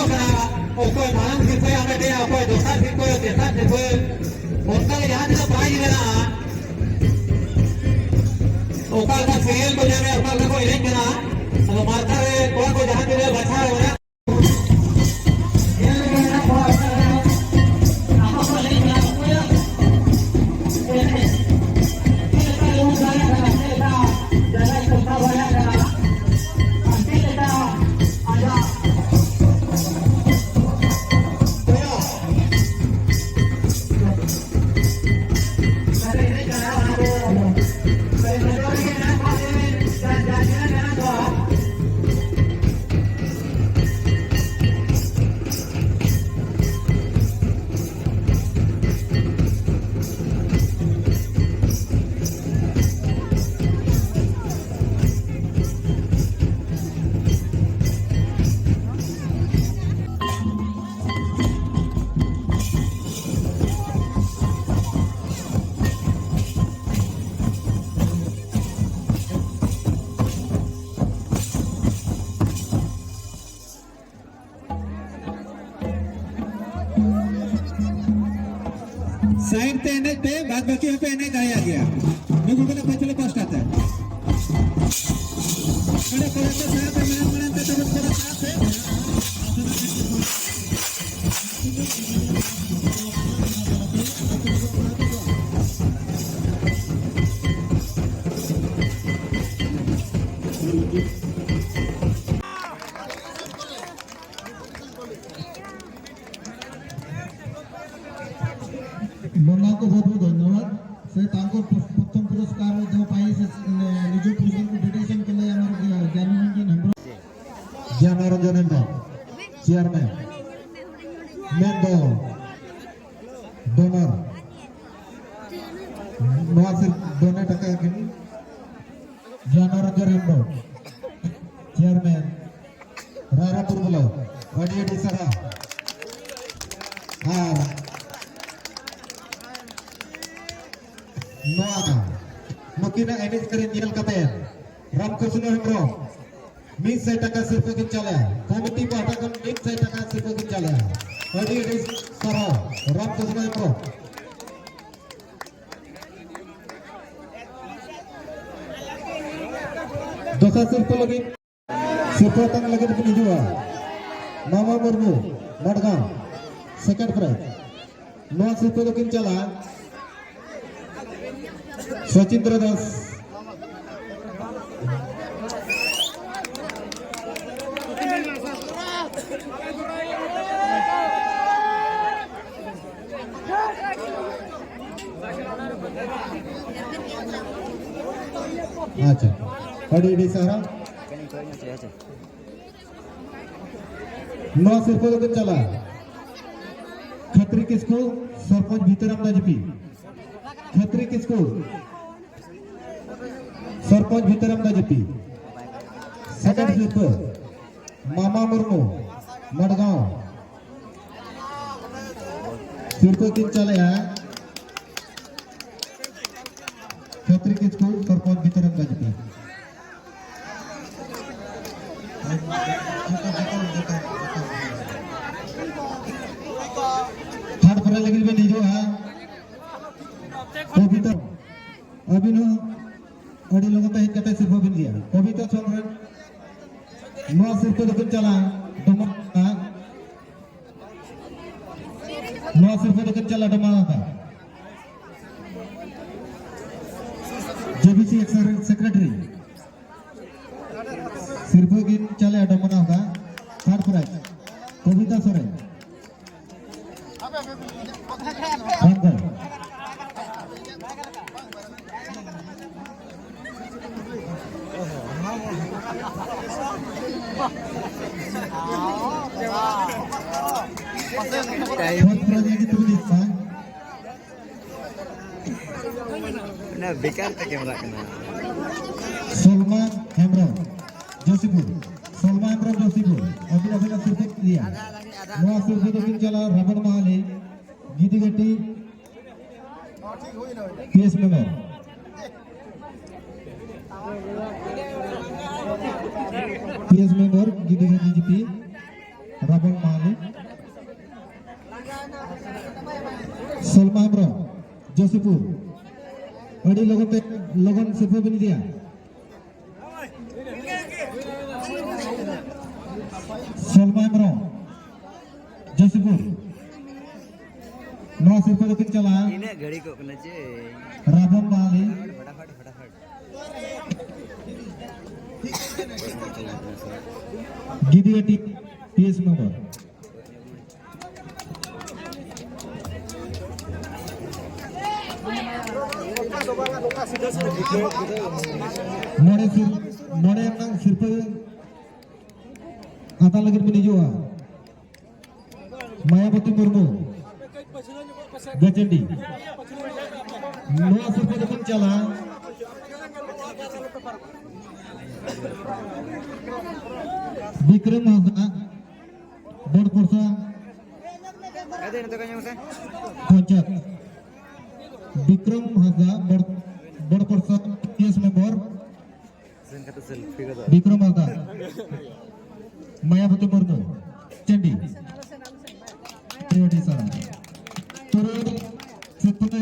ᱠᱟᱱᱟ ᱚᱠᱚᱭ ᱢᱟᱲᱟᱝ ᱥᱤᱨᱯᱟᱹᱭ ᱦᱟᱢᱮᱴᱮᱜᱼᱟ ᱚᱠᱚᱭ ᱫᱚᱥᱟᱨ ᱥᱤᱨᱯᱟᱹ ᱛᱮᱥᱟᱨ ᱥᱤᱨᱯᱟᱹ ᱚᱱᱠᱟᱜᱮ ᱡᱟᱦᱟᱸ ᱛᱤᱱᱟᱹᱜ ᱯᱨᱟᱭᱤᱡᱽ ᱢᱮᱱᱟᱜᱼᱟ ᱚᱠᱟ ᱞᱮᱠᱟ ᱥᱤᱨᱤᱭᱟᱞ ᱠᱚ ᱧᱟᱢᱮᱜᱼᱟ ᱚᱠᱟ ᱞᱮᱠᱟ ᱠᱚ ᱮᱱᱮᱡ ᱠᱟᱱᱟ ᱟᱫᱚ ᱢᱟᱨᱥᱟᱞ ᱨᱮ ᱠᱚᱲᱟ ᱠᱚ ᱡᱟᱦᱟᱸ ᱛᱤᱱᱟᱹᱜ ᱵᱟᱪᱷᱟᱣ ᱢᱮᱱᱟᱜ साइड पे एनएच पे बाद बाकी पे एनएच आ गया मेरे को पहले फर्स्ट आता है खड़े खड़े तो साथ में मैंने तो थोड़ा साथ है बंगा को बहुत बहुत धन्यवाद से तांको प्रथम पुरस्कार जो पाई से निजो प्रेजेंटेशन के लिए हमारे Gyanranjan Hembram chairman member donor नवासिर डोनेट टका किनी ज्ञानरंजन हेम्ब्रम चेयरमैन रारापुर ब्लॉक अडी सरा Nukina enis keren nyel katen Ramkusno Hembro Min saya taka sirpa kincala Komiti bahatakan min saya taka sirpa kincala Adi enis sara Ramkusno Hembro Dosa sirpa lagi Sirpa tang lagi begini juga Mama Murmu Madgang Second prize Noa sirpa lagi kincala Swachindra Das अच्छा अड़ी सारा नौ सिर्फ चला खत्री किसको सरपंच भीतराम दाजपी खत्री किसको sarpanch भीतराम दाजपी second सिर्फ मामा मुर्मू मडगांव सिर्फ किन चले हैं खत्री किसको सरपंच भीतराम दाजपी थर्ड पर लगी में लीजो है कविता अभिनो अड़ी लोगों तो हिंकते सिर्फ बिन दिया कविता सोमरन नौ सिर्फ लेकिन चला डमा नौ सिर्फ लेकिन चला डमा था जेबीसी सेक्रेटरी सिर्फ गिन चले डमा होगा थर्ड प्राइज कविता सोरेन बेकार तक कैमरा करना सलमान हेम्ब्रम जोशीपुर सलमान हेम्ब्रम जोशीपुर अभी अभी सिर्फ लिया नौ सिर्फ लेकिन चला रमन महाले गीदी गट्टी पीएस मेंबर पीएस मेंबर गीदी गट्टी GP Rabang Mali, Salma Bro, Josepur, Adi Logan Sepo bini dia. Salma Bro, Josepur, Noah Sepo lekin cala, Ini gari kok kena je. Rabang Mali, फटाफट फटाफट Gideati PS member. Mode yang sirpa atau lagi menuju Mayapati Murmu Gajandi Noah sirpa depan cala Bikram Hazna Board Pursa ada nanti kanya usah Koncak Bikram Hazna Board Pursa PS member sen kata selfie kata Bikram Hazna Mayapati Murmu Candi Priodi Sara Turun seperti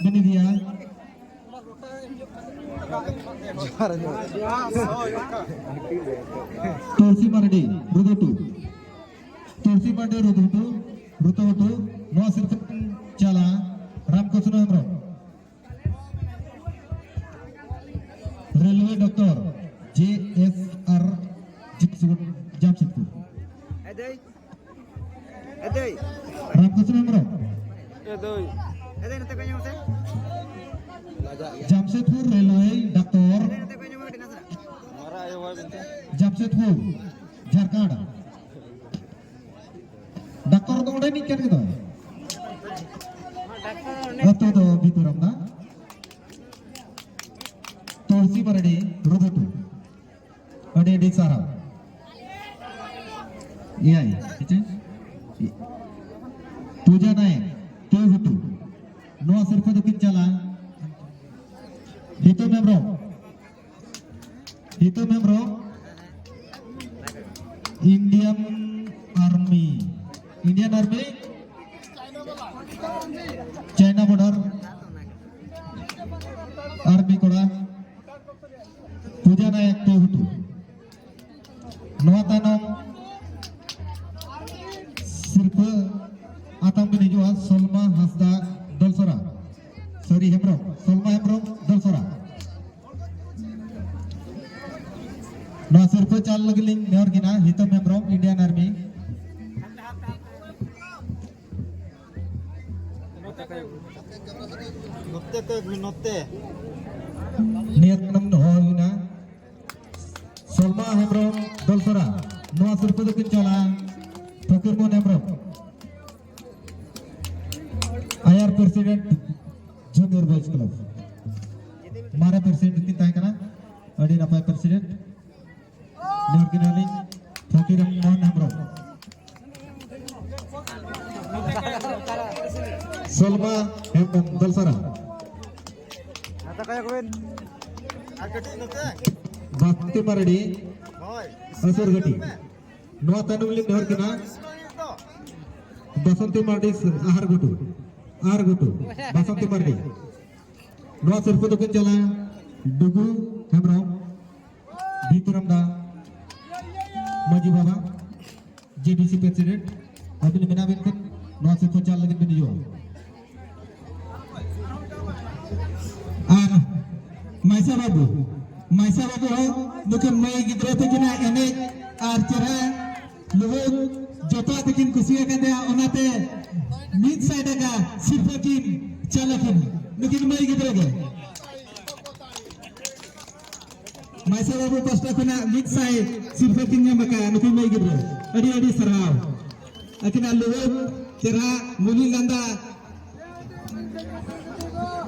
bini dia Tulsi Mardi Rudutu Tulsi Mardi Rudutu Rudutu Noah Sirpa Cala Ramkrishna Hemro Railway Doctor JSR Jamshedpur ada Ramkrishna Hemro ada nanti kanya usah Jamshedpur Railway Doctor nanti kanya mau di nasa Jamshedpur Jharkhand Doctor तो उड़े नहीं क्या कहता है तो बितुरम ना तुलसी मरड़ी रुदुटू अड़े D सारा ये आई ठीक है पूजा नायक तो हुटू नो सिर्फ तो किन चला हितो मेम्ब्रो Indian Army China border Army koda Puja Nayak to hutu Noah tanam Sirpa atam benijua Solma Hasda Dolsora sorry Hemro Solma Hemro Dolsora Noah Sirpa chal lagiling neor gina hitam Hemro Indian Army Niat nam nohina Solma Hemro Dolsora Noah Sirpa dukin cala Fakirmon Hemro IR President Junior Boys Club Mara President kita kena Adi napa President Niat kinali Fakirmon Hemro Solma Hemro Dolsora nanti kaya kuen Bakti Maradi Asur Gati Noah Tanumli Nehor Kina Basanti Maradi Ahar Gutu Basanti Maradi Noah Sirpa Dukin Jala Dugu Hemro Bituramda Maji Baba JDC President Abin Minabinkan Noah Sirpa Jala lagi video Maisa Babu nukan mai gidra tekina ene archera luhut joto tekin kusiya kande onate mid side ka sifakin chalakin nukin mai gidra ge Maisa Babu pasta kuna mid side sifakin nya maka nukin mai gidra adi sarau akina luhut tera muli landa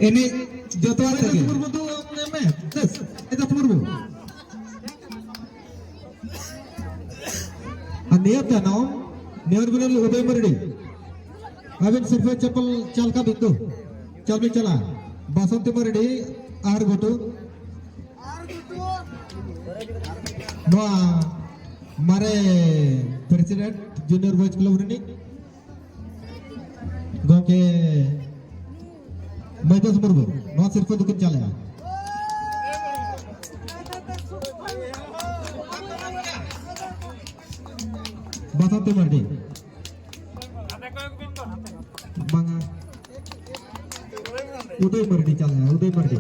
ene joto teke Itu turbo. Niat ya nom, niat guna lu udah merdi. Abin sirfe cepel calka bintu, calbi cala. Basanti merdi, air gotu. Noah, mare President Junior Boys Club ini Gongke Maidas Murmu Noa Sirpa Dukin Chalaya Basante Mardi Banga Uday Mardi Chalaya Uday Mardi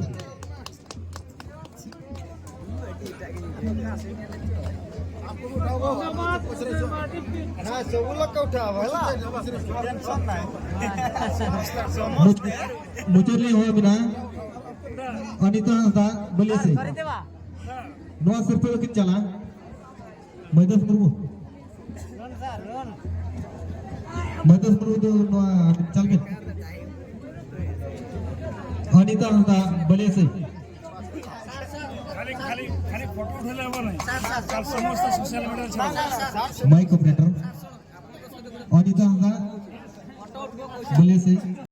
Mucurli hoa bina Anita Hanta Balese Noa Sirpa Dukin Chala Maidas Murmu Maidas Murmu tu Noa Chalkin Anita Hanta Balese खाली photo उठेला नाही काल समस्त social मीडियावर mic operator Anita हंगा बोले से